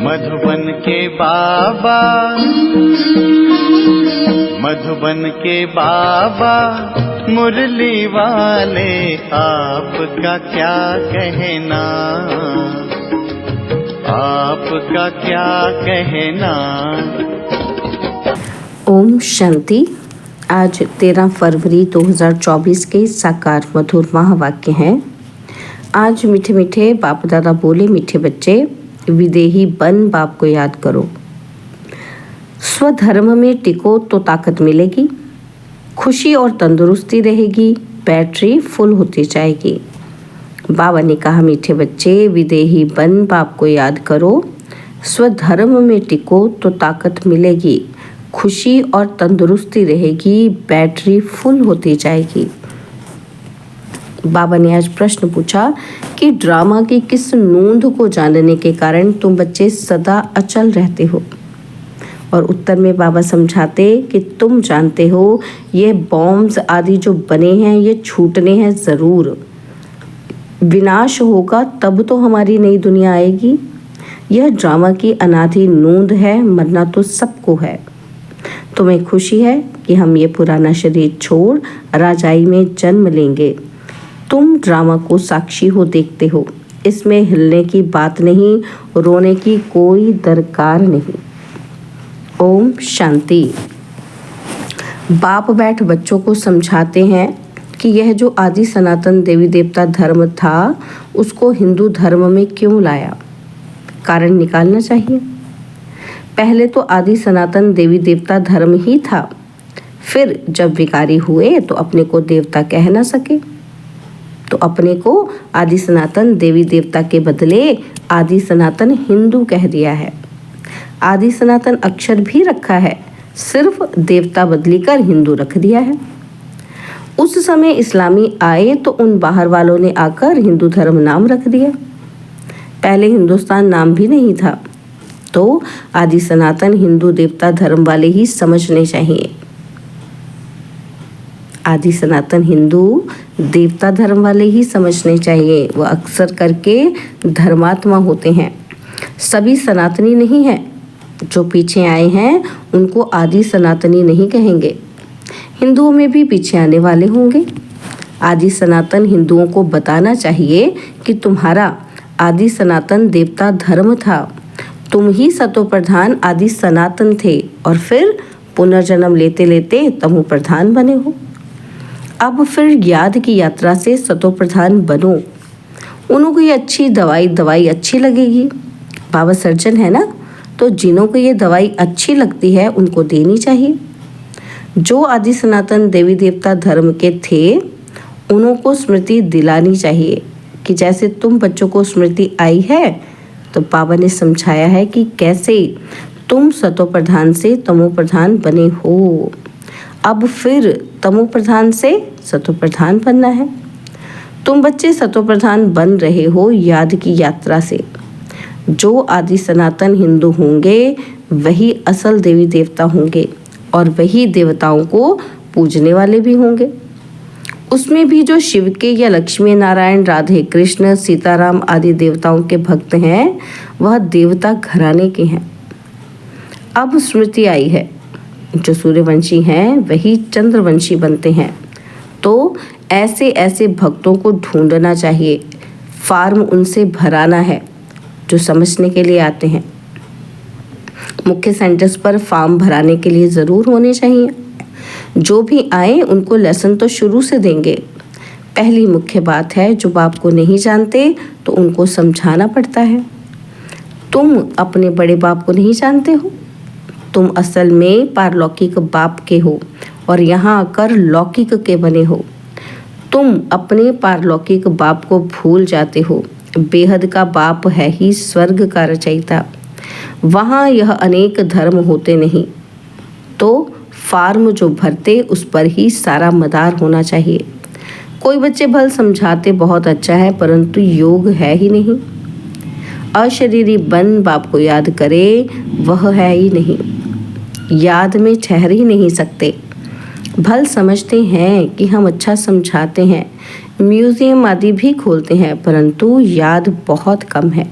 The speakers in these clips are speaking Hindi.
मधुबन के बाबा, मधुबन के बाबा मुरली वाले, आपका क्या कहना, आपका क्या कहना। ओम शांति। आज 13 फरवरी 2024 के साकार मधुर महावाक्य हैं। आज मीठे मीठे बाप दादा बोले, मीठे बच्चे विदेही बन बाप को याद करो। स्वधर्म में टिको तो ताकत मिलेगी, खुशी और तंदुरुस्ती रहेगी, बैटरी फुल होती जाएगी। बाबा ने कहा, मीठे बच्चे विदेही बन बाप को याद करो। स्वधर्म में टिको तो ताकत मिलेगी, खुशी और तंदुरुस्ती रहेगी, बैटरी फुल होती जाएगी। बाबा ने आज प्रश्न पूछा कि ड्रामा की किस नोंद को जानने के कारण तुम बच्चे सदा अचल रहते हो। और उत्तर में बाबा समझाते कि तुम जानते हो ये बॉम्ब्स आदि जो बने हैं ये छूटने हैं ज़रूर। विनाश होगा तब तो हमारी नई दुनिया आएगी। यह ड्रामा की अनादि नोंद है, मरना तो सबको है। तुम्हें खुशी है कि हम ये पुराना शरीर छोड़ राजाई में जन्म लेंगे। तुम ड्रामा को साक्षी हो, देखते हो। इसमें हिलने की बात नहीं, रोने की कोई दरकार नहीं। ओम शांति। बाप बैठ बच्चों को समझाते हैं कि यह जो आदि सनातन देवी देवता धर्म था उसको हिंदू धर्म में क्यों लाया। कारण निकालना चाहिए। पहले तो आदि सनातन देवी देवता धर्म ही था, फिर जब विकारी हुए तो अपने को देवता कह ना सके तो अपने को आदि सनातन देवी देवता के बदले आदि सनातन हिंदू कह दिया है। आदि सनातन अक्षर भी रखा है, सिर्फ देवता बदली कर हिंदू रख दिया है। उस समय इस्लामी आए तो उन बाहर वालों ने आकर हिंदू धर्म नाम रख दिया। पहले हिंदुस्तान नाम भी नहीं था, तो आदि सनातन हिंदू देवता धर्म वाले ही समझने चाहिए। आदि सनातन हिंदू देवता धर्म वाले ही समझने चाहिए। वह अक्सर करके धर्मात्मा होते हैं, सभी सनातनी नहीं हैं। जो पीछे आए हैं उनको आदि सनातनी नहीं कहेंगे। हिंदुओं में भी पीछे आने वाले होंगे। आदि सनातन हिंदुओं को बताना चाहिए कि तुम्हारा आदि सनातन देवता धर्म था, तुम ही सतो प्रधान आदि सनातन थे और फिर पुनर्जन्म लेते लेते तमो प्रधान बने हो। अब फिर याद की यात्रा से सतो प्रधान बनो। उनको ये अच्छी दवाई अच्छी लगेगी। बाबा सर्जन है ना, तो जिन्हों को ये दवाई अच्छी लगती है उनको देनी चाहिए। जो आदि सनातन देवी देवता धर्म के थे उन्हों को स्मृति दिलानी चाहिए कि जैसे तुम बच्चों को स्मृति आई है, तो बाबा ने समझाया है कि कैसे तुम सतो प्रधान से तमो प्रधान बने हो। अब फिर तमो प्रधान से सतो प्रधान बनना है। तुम बच्चे सतो प्रधान बन रहे हो याद की यात्रा से। जो आदि सनातन हिंदू होंगे वही असल देवी देवता होंगे और वही देवताओं को पूजने वाले भी होंगे। उसमें भी जो शिव के या लक्ष्मी नारायण, राधे कृष्ण, सीताराम आदि देवताओं के भक्त हैं वह देवता घराने के हैं। अब स्मृति आई है, जो सूर्यवंशी हैं वही चंद्रवंशी बनते हैं। तो ऐसे ऐसे भक्तों को ढूंढना चाहिए, फार्म उनसे भराना है जो समझने के लिए आते हैं। मुख्य सेंटर्स पर फॉर्म भराने के लिए ज़रूर होने चाहिए। जो भी आए उनको लेसन तो शुरू से देंगे। पहली मुख्य बात है, जो बाप को नहीं जानते तो उनको समझाना पड़ता है। तुम अपने बड़े बाप को नहीं जानते हो, तुम असल में पारलौकिक बाप के हो और यहाँ आकर लौकिक के बने हो। तुम अपने पारलौकिक बाप को भूल जाते हो। बेहद का बाप है ही स्वर्ग का रचयिता। वहाँ यह अनेक धर्म होते नहीं, तो फार्म जो भरते उस पर ही सारा मदार होना चाहिए। कोई बच्चे भल समझाते बहुत अच्छा है, परंतु योग है ही नहीं। अशरीरी बन बाप को याद करे, वह है ही नहीं। याद में ठहर ही नहीं सकते। भल समझते हैं कि हम अच्छा समझाते हैं, म्यूज़ियम आदि भी खोलते हैं, परंतु याद बहुत कम है।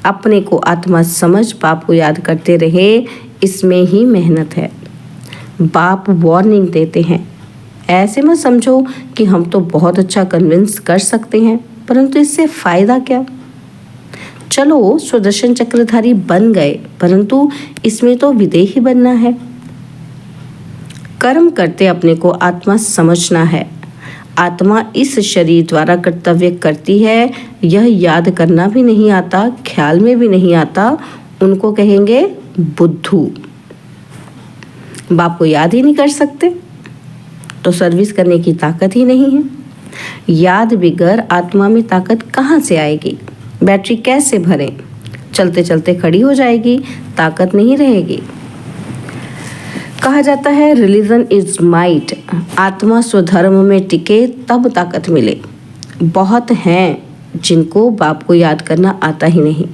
अपने को आत्मा समझ बाप को याद करते रहे, इसमें ही मेहनत है। बाप वार्निंग देते हैं, ऐसे मत समझो कि हम तो बहुत अच्छा कन्विंस कर सकते हैं, परंतु इससे फायदा क्या। चलो सुदर्शन चक्रधारी बन गए, परंतु इसमें तो विदेही बनना है। कर्म करते अपने को आत्मा समझना है। आत्मा इस शरीर द्वारा कर्तव्य करती है, यह याद करना भी नहीं आता, ख्याल में भी नहीं आता, उनको कहेंगे बुद्धू। बाप को याद ही नहीं कर सकते तो सर्विस करने की ताकत ही नहीं है। याद बिगर आत्मा में ताकत कहाँ से आएगी। बैटरी कैसे भरें, चलते चलते खड़ी हो जाएगी, ताकत नहीं रहेगी। कहा जाता है रिलीजन इज माइट, आत्मा स्वधर्म में टिके तब ताकत मिले। बहुत हैं जिनको बाप को याद करना आता ही नहीं,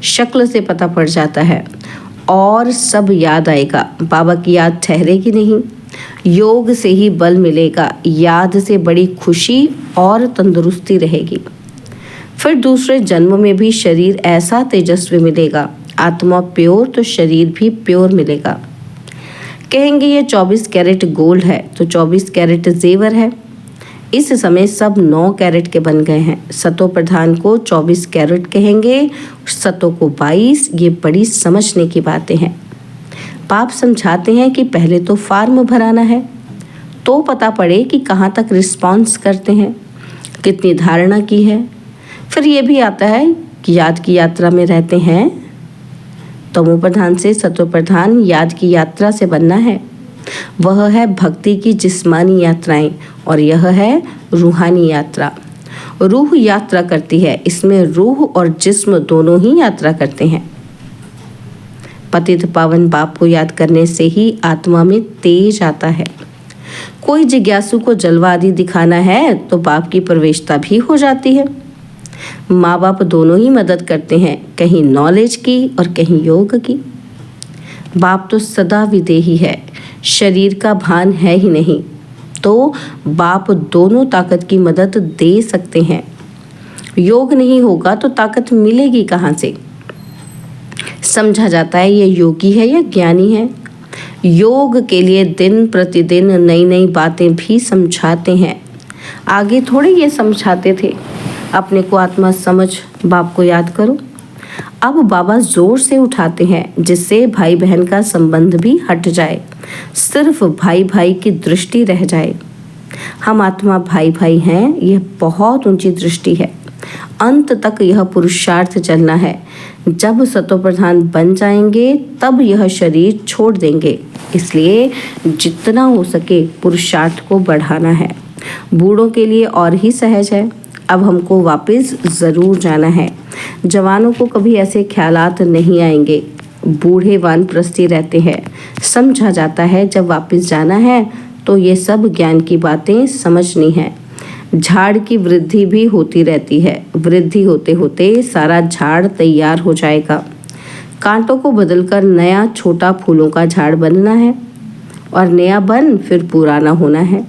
शक्ल से पता पड़ जाता है और सब याद आएगा, बाबा की याद ठहरेगी नहीं। योग से ही बल मिलेगा, याद से बड़ी खुशी और तंदुरुस्ती रहेगी। फिर दूसरे जन्म में भी शरीर ऐसा तेजस्वी मिलेगा, आत्मा प्योर तो शरीर भी प्योर मिलेगा। कहेंगे ये 24 कैरेट गोल्ड है तो 24 कैरेट जेवर है। इस समय सब 9 कैरेट के बन गए हैं। सतो प्रधान को 24 कैरेट कहेंगे, सतो को 22। ये बड़ी समझने की बातें हैं। बाप समझाते हैं कि पहले तो फॉर्म भराना है तो पता पड़े कि कहाँ तक रिस्पॉन्स करते हैं, कितनी धारणा की है। फिर ये भी आता है कि याद की यात्रा में रहते हैं, तमो प्रधान से सतो प्रधान याद की यात्रा से बनना है। वह है भक्ति की जिस्मानी यात्राएं और यह है रूहानी यात्रा। रूह यात्रा करती है, इसमें रूह और जिस्म दोनों ही यात्रा करते हैं। पतित पावन बाप को याद करने से ही आत्मा में तेज आता है। कोई जिज्ञासु को जलवा आदि दिखाना है तो बाप की प्रवेशता भी हो जाती है। माँ बाप दोनों ही मदद करते हैं, कहीं नॉलेज की और कहीं योग की। बाप तो सदा विदेही है, शरीर का भान है ही नहीं, तो बाप दोनों ताकत की मदद दे सकते हैं। योग नहीं होगा तो ताकत मिलेगी कहाँ से। समझा जाता है ये योगी है या ज्ञानी है। योग के लिए दिन प्रतिदिन नई नई बातें भी समझाते हैं। आगे थोड़े ये समझाते थे अपने को आत्मा समझ, बाप को याद करो। अब बाबा जोर से उठाते हैं जिससे भाई बहन का संबंध भी हट जाए, सिर्फ भाई भाई की दृष्टि रह जाए। हम आत्मा भाई भाई हैं, यह बहुत ऊंची दृष्टि है। अंत तक यह पुरुषार्थ चलना है। जब सतो प्रधान बन जाएंगे तब यह शरीर छोड़ देंगे, इसलिए जितना हो सके पुरुषार्थ को बढ़ाना है। बूढ़ों के लिए और ही सहज है। अब हमको वापस ज़रूर जाना है। जवानों को कभी ऐसे ख्यालात नहीं आएंगे, बूढ़े वानप्रस्थी रहते हैं। समझा जाता है जब वापस जाना है तो ये सब ज्ञान की बातें समझनी है। झाड़ की वृद्धि भी होती रहती है, वृद्धि होते होते सारा झाड़ तैयार हो जाएगा। कांटों को बदलकर नया छोटा फूलों का झाड़ बनना है और नया बन फिर पुराना होना है।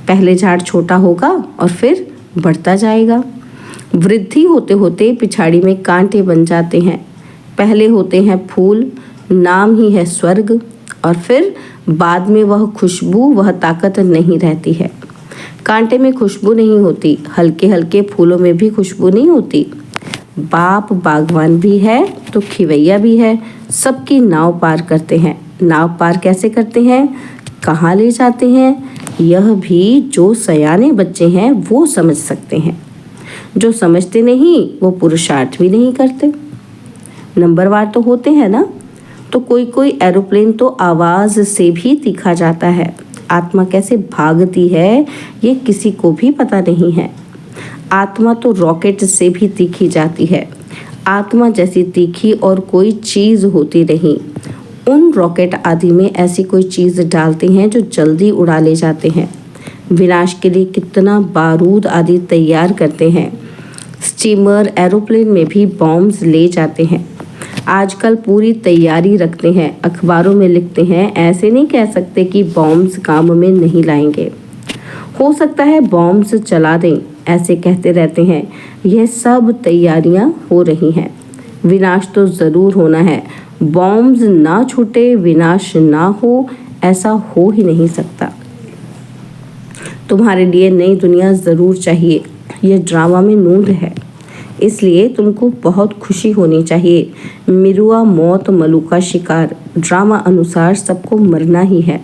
पहले झाड़ छोटा होगा और फिर बढ़ता जाएगा। वृद्धि होते होते पिछाड़ी में कांटे बन जाते हैं। पहले होते हैं फूल, नाम ही है स्वर्ग, और फिर बाद में वह खुशबू, वह ताकत नहीं रहती है। कांटे में खुशबू नहीं होती, हल्के हल्के फूलों में भी खुशबू नहीं होती। बाप बागवान भी है तो खिवैया भी है, सबकी नाव पार करते हैं। नाव पार कैसे करते हैं, कहाँ ले जाते हैं, यह भी जो सयाने बच्चे हैं वो समझ सकते हैं। जो समझते नहीं वो पुरुषार्थ भी नहीं करते। नंबरवार तो होते हैं ना, तो कोई कोई एरोप्लेन तो आवाज़ से भी दिखा जाता है। आत्मा कैसे भागती है ये किसी को भी पता नहीं है। आत्मा तो रॉकेट से भी तीखी जाती है। आत्मा जैसी तीखी और कोई चीज़ होती नहीं। उन रॉकेट आदि में ऐसी कोई चीज़ डालते हैं जो जल्दी उड़ा ले जाते हैं। विनाश के लिए कितना बारूद आदि तैयार करते हैं। स्टीमर, एरोप्लेन में भी बॉम्ब्स ले जाते हैं। आजकल पूरी तैयारी रखते हैं, अखबारों में लिखते हैं। ऐसे नहीं कह सकते कि बॉम्ब्स काम में नहीं लाएंगे। हो सकता है बॉम्ब्स चला दें, ऐसे कहते रहते हैं। यह सब तैयारियां हो रही हैं। विनाश तो ज़रूर होना है, बॉम्ब्स ना छूटे, विनाश ना हो, ऐसा हो ही नहीं सकता। तुम्हारे लिए नई दुनिया ज़रूर चाहिए, यह ड्रामा में नूंद है, इसलिए तुमको बहुत खुशी होनी चाहिए। मिरुआ मौत मलू का शिकार, ड्रामा अनुसार सबको मरना ही है।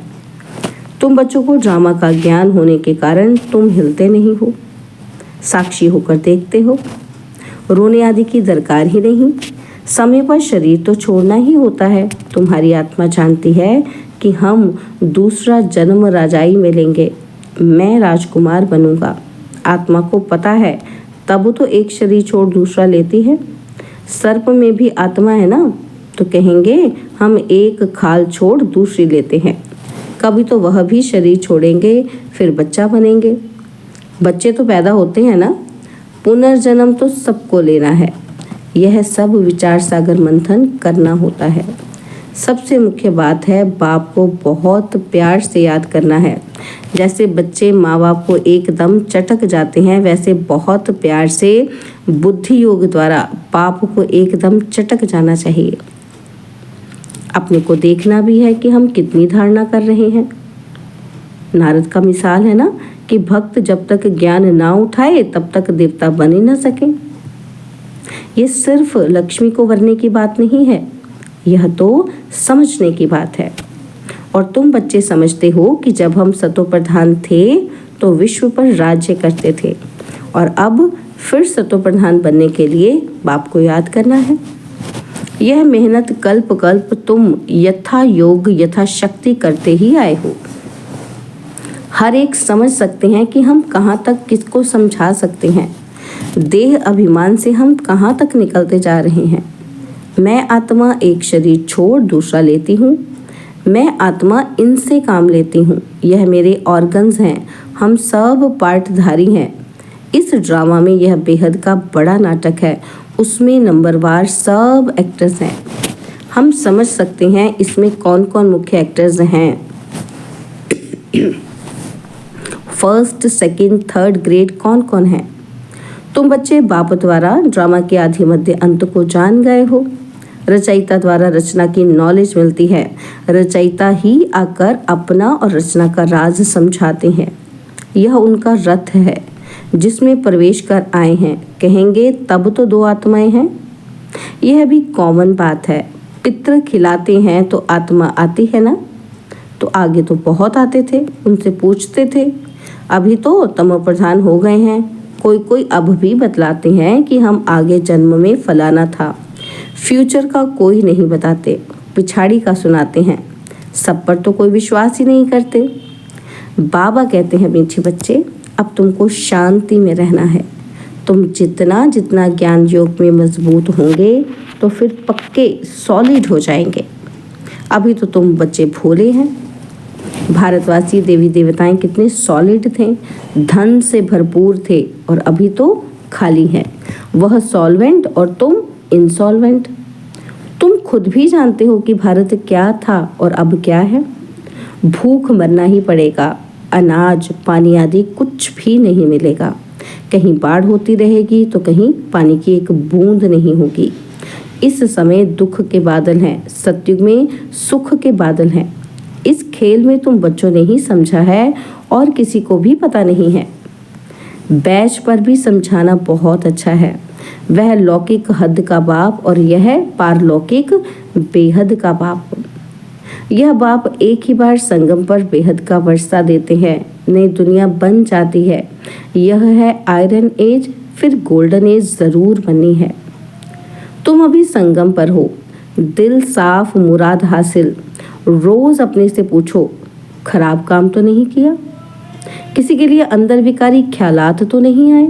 तुम बच्चों को ड्रामा का ज्ञान होने के कारण तुम हिलते नहीं हो, साक्षी होकर देखते हो। रोने आदि की दरकार ही नहीं, समय पर शरीर तो छोड़ना ही होता है। तुम्हारी आत्मा जानती है कि हम दूसरा जन्म राजाई में लेंगे, मैं राजकुमार बनूंगा। आत्मा को पता है, तब तो एक शरीर छोड़ दूसरा लेती है। सर्प में भी आत्मा है ना, तो कहेंगे हम एक खाल छोड़ दूसरी लेते हैं। कभी तो वह भी शरीर छोड़ेंगे, फिर बच्चा बनेंगे। बच्चे तो पैदा होते हैं ना, पुनर्जन्म तो सबको लेना है। यह सब विचार सागर मंथन करना होता है। सबसे मुख्य बात है, बाप को बहुत प्यार से याद करना है। जैसे बच्चे माँ बाप को एकदम चटक जाते हैं, वैसे बहुत प्यार से बुद्धि योग द्वारा बाप को एकदम चटक जाना चाहिए। अपने को देखना भी है कि हम कितनी धारणा कर रहे हैं। नारद का मिसाल है ना कि भक्त जब तक ज्ञान ना उठाए तब तक देवता बन ही न सके। ये सिर्फ लक्ष्मी को वरने की बात नहीं है, यह तो समझने की बात है। और तुम बच्चे समझते हो कि जब हम सतो प्रधान थे तो विश्व पर राज्य करते थे, और अब फिर सतो प्रधान बनने के लिए बाप को याद करना है। यह मेहनत कल्प कल्प तुम यथा योग यथा शक्ति करते ही आए हो। हर एक समझ सकते हैं कि हम कहाँ तक किसको समझा सकते हैं। देह अभिमान से हम कहाँ तक निकलते जा रहे हैं। मैं आत्मा एक शरीर छोड़ दूसरा लेती हूँ, मैं आत्मा इनसे काम लेती हूँ, यह मेरे ऑर्गन्स हैं, हम सब पार्टधारी हैं। इस ड्रामा में यह बेहद का बड़ा नाटक है, उसमें नंबरवार सब एक्टर्स हैं। हम समझ सकते हैं इसमें कौन कौन मुख्य एक्टर्स हैं। फर्स्ट, सेकंड, थर्ड ग्रेड कौन कौन है। तुम बच्चे बाप द्वारा ड्रामा के आधि मध्य अंत को जान गए हो। रचयिता द्वारा रचना की नॉलेज मिलती है। रचयिता ही आकर अपना और रचना का राज समझाते हैं। यह उनका रथ है जिसमें प्रवेश कर आए हैं। कहेंगे तब तो दो आत्माएं हैं। यह भी कॉमन बात है। पितृ खिलाते हैं तो आत्मा आती है ना। तो आगे तो बहुत आते थे, उनसे पूछते थे। अभी तो तमो प्रधान हो गए हैं। कोई कोई अब भी बतलाते हैं कि हम आगे जन्म में फलाना था। फ्यूचर का कोई नहीं बताते, पिछाड़ी का सुनाते हैं। सब पर तो कोई विश्वास ही नहीं करते। बाबा कहते हैं मीठे बच्चे, अब तुमको शांति में रहना है। तुम जितना जितना ज्ञान योग में मजबूत होंगे तो फिर पक्के सॉलिड हो जाएंगे। अभी तो तुम बच्चे भोले हैं। भारतवासी देवी देवताएं कितने सॉलिड थे, धन से भरपूर थे, और अभी तो खाली हैं। वह सॉल्वेंट और तुम इंसॉल्वेंट। तुम खुद भी जानते हो कि भारत क्या था और अब क्या है। भूख मरना ही पड़ेगा। अनाज पानी आदि कुछ भी नहीं मिलेगा। कहीं बाढ़ होती रहेगी तो कहीं पानी की एक बूंद नहीं होगी। इस समय दुख के बादल हैं, सतयुग में सुख के बादल हैं। इस खेल में तुम बच्चों ने ही समझा है और किसी को भी पता नहीं है। बैच पर भी समझाना बहुत अच्छा है। वह लौकिक हद का बाप और यह पारलौकिक बेहद का बाप। यह बाप एक ही बार संगम पर बेहद का वर्षा देते हैं, नई दुनिया बन जाती है। यह है आयरन एज, फिर गोल्डन एज जरूर बननी है। तुम अभी संगम पर हो, दिल साफ, मुराद हासिल। रोज अपने से पूछो, खराब काम तो नहीं किया? किसी के लिए अंदर विकारी ख्यालात तो नहीं आए?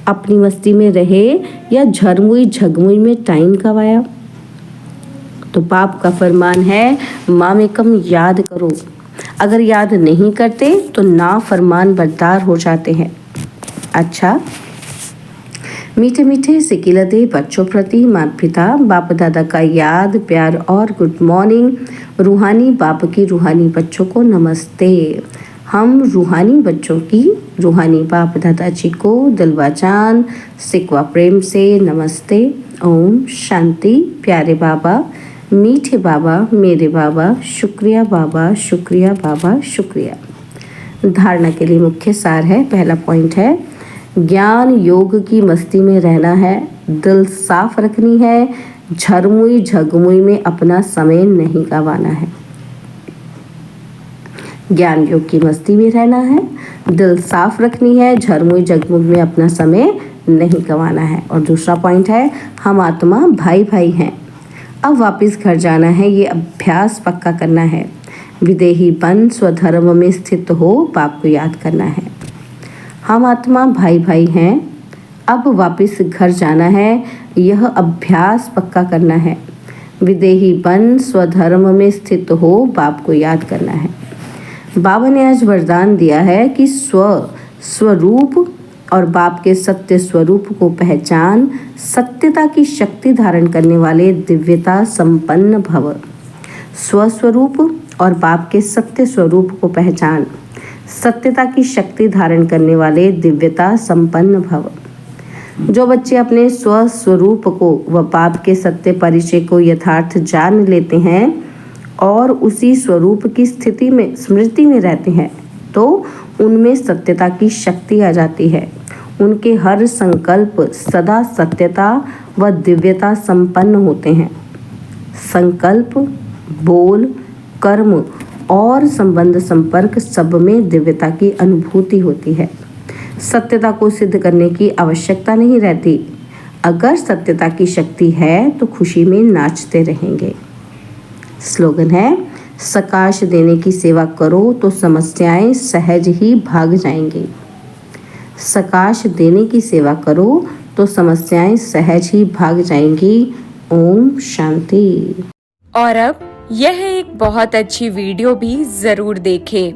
अपनी मस्ती में रहे या झरमुई झगमुई में टाइम गवाया? तो बाप का फरमान है, मामेकम याद करो। अगर याद नहीं करते तो ना फरमान बरदार हो जाते हैं। अच्छा, मीठे मीठे सिकिलते बच्चों प्रति माता पिता बाप दादा का याद, प्यार और गुड मॉर्निंग। रूहानी बाप की रूहानी बच्चों को नमस्ते। हम रूहानी बच्चों की रूहानी बाप दादाजी को दिलवा जान सिकवा प्रेम से नमस्ते। ओम शांति। प्यारे बाबा, मीठे बाबा, मेरे बाबा, शुक्रिया बाबा, शुक्रिया बाबा, शुक्रिया। धारणा के लिए मुख्य सार है। पहला पॉइंट है ज्ञान योग की मस्ती में रहना है, दिल साफ रखनी है, झरमुई झगमुई में अपना समय नहीं गंवाना है। ज्ञान योग की मस्ती में रहना है, दिल साफ रखनी है, झरमुई झगमुई में अपना समय नहीं गंवाना है। और दूसरा पॉइंट है हम आत्मा भाई भाई हैं, अब वापस घर जाना है, ये अभ्यास पक्का करना है। विदेही बन स्वधर्म में स्थित हो, बाप को याद करना है। हम आत्मा भाई भाई हैं, अब वापस घर जाना है, यह अभ्यास पक्का करना है। विदेही बन स्वधर्म में स्थित हो, बाप को याद करना है। बाबा ने आज वरदान दिया है कि स्वरूप और बाप के सत्य स्वरूप को पहचान, सत्यता की शक्ति धारण करने वाले दिव्यता संपन्न भव। स्वस्वरूप और बाप के सत्य स्वरूप को पहचान, सत्यता की शक्ति धारण करने वाले दिव्यता संपन्न भव। जो बच्चे अपने स्वस्वरूप को व बाप के सत्य परिचय को यथार्थ जान लेते हैं और उसी स्वरूप की स्थिति में स्मृति में रहते हैं, तो उनमें सत्यता की शक्ति आ जाती है। उनके हर संकल्प सदा सत्यता व दिव्यता संपन्न होते हैं। संकल्प, बोल, कर्म और संबंध संपर्क सब में दिव्यता की अनुभूति होती है। सत्यता को सिद्ध करने की आवश्यकता नहीं रहती। अगर सत्यता की शक्ति है तो खुशी में नाचते रहेंगे। स्लोगन है सकाश देने की सेवा करो तो समस्याएं सहज ही भाग जाएंगी। सकाश देने की सेवा करो तो समस्याएं सहज ही भाग जाएंगी। ओम शांति। और अब यह एक बहुत अच्छी वीडियो भी जरूर देखें।